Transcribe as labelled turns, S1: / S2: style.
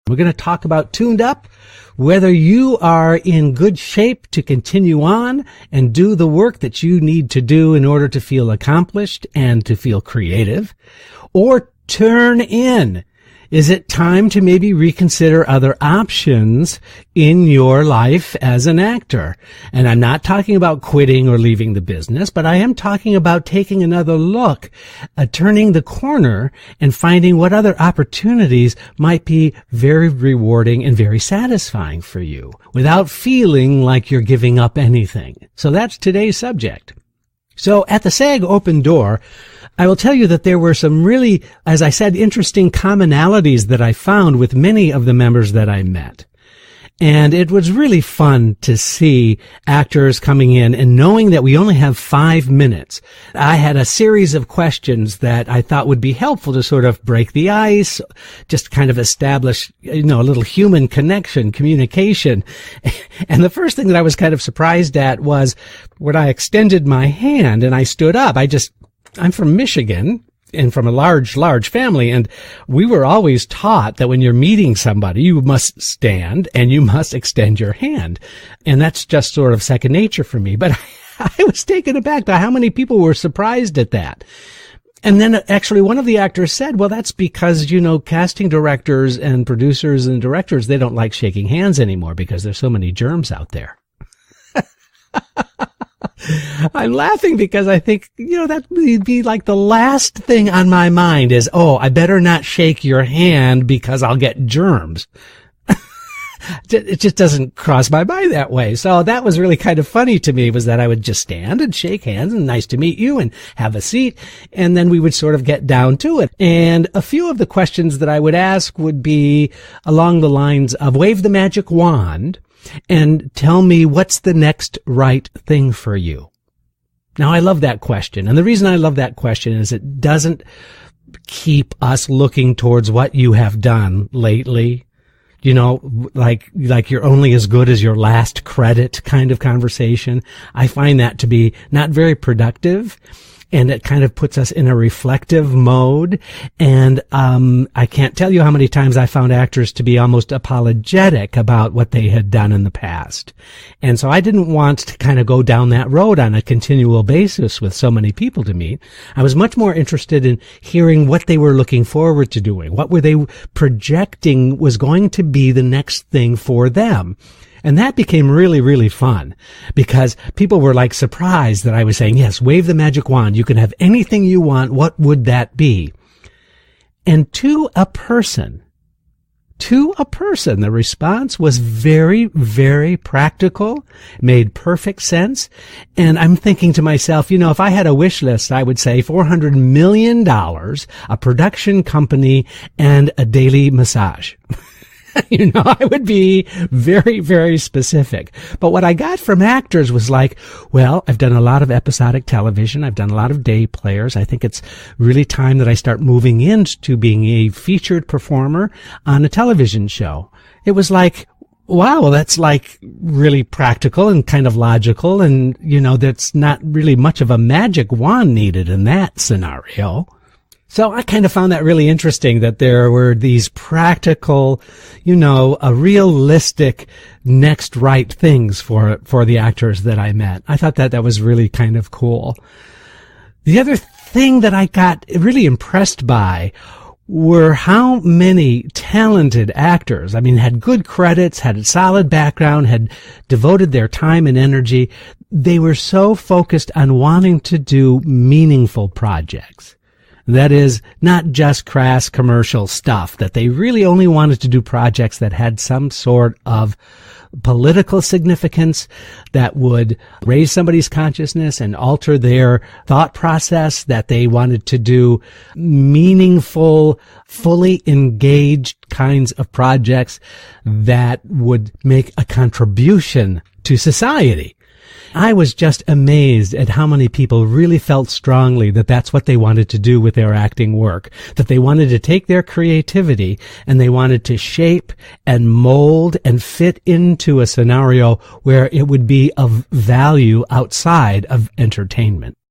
S1: We're going to talk about tuned up, whether you are in good shape to continue on and do the work that you need to do in order to feel accomplished and to feel creative, or turn in. Is it time to maybe reconsider other options in your life as an actor? And I'm not talking about quitting or leaving the business, but I am talking about taking another look, turning the corner and finding what other opportunities might be very rewarding and very satisfying for you without feeling like you're giving up anything. So that's today's subject. So at the SAG Open Door, I will tell you that there were some really, as I said, interesting commonalities that I found with many of the members that I met. And it was really fun to see actors coming in and knowing that we only have 5 minutes. I had a series of questions that I thought would be helpful to sort of break the ice, just kind of establish, a little human connection, communication. And the first thing that I was kind of surprised at was when I extended my hand and I stood up. I'm from Michigan and from a large family, and we were always taught that when you're meeting somebody, you must stand and you must extend your hand. And that's just sort of second nature for me. But I was taken aback by how many people were surprised at that. And then actually one of the actors said, well, that's because, casting directors and producers and directors, they don't like shaking hands anymore because there's so many germs out there. I'm laughing because I think, that would be like the last thing on my mind is, I better not shake your hand because I'll get germs. It just doesn't cross my mind that way. So that was really kind of funny to me, was that I would just stand and shake hands and nice to meet you and have a seat. And then we would sort of get down to it. And a few of the questions that I would ask would be along the lines of wave the magic wand and tell me what's the next right thing for you. Now, I love that question. And the reason I love that question is it doesn't keep us looking towards what you have done lately. Like you're only as good as your last credit kind of conversation. I find that to be not very productive. And it kind of puts us in a reflective mode. And I can't tell you how many times I found actors to be almost apologetic about what they had done in the past. And so I didn't want to kind of go down that road on a continual basis with so many people to meet. I was much more interested in hearing what they were looking forward to doing. What were they projecting was going to be the next thing for them? And that became really, really fun because people were like surprised that I was saying, yes, wave the magic wand. You can have anything you want. What would that be? And to a person, the response was very, very practical, made perfect sense. And I'm thinking to myself, if I had a wish list, I would say $400 million, a production company, and a daily massage. I would be very, very specific. But what I got from actors was like, well, I've done a lot of episodic television. I've done a lot of day players. I think it's really time that I start moving into being a featured performer on a television show. It was like, wow, that's like really practical and kind of logical. And, that's not really much of a magic wand needed in that scenario. So I kind of found that really interesting that there were these practical, a realistic next right things for the actors that I met. I thought that was really kind of cool. The other thing that I got really impressed by were how many talented actors, had good credits, had a solid background, had devoted their time and energy. They were so focused on wanting to do meaningful projects. That is not just crass commercial stuff, that they really only wanted to do projects that had some sort of political significance that would raise somebody's consciousness and alter their thought process, that they wanted to do meaningful, fully engaged kinds of projects that would make a contribution to society. I was just amazed at how many people really felt strongly that that's what they wanted to do with their acting work, that they wanted to take their creativity and they wanted to shape and mold and fit into a scenario where it would be of value outside of entertainment.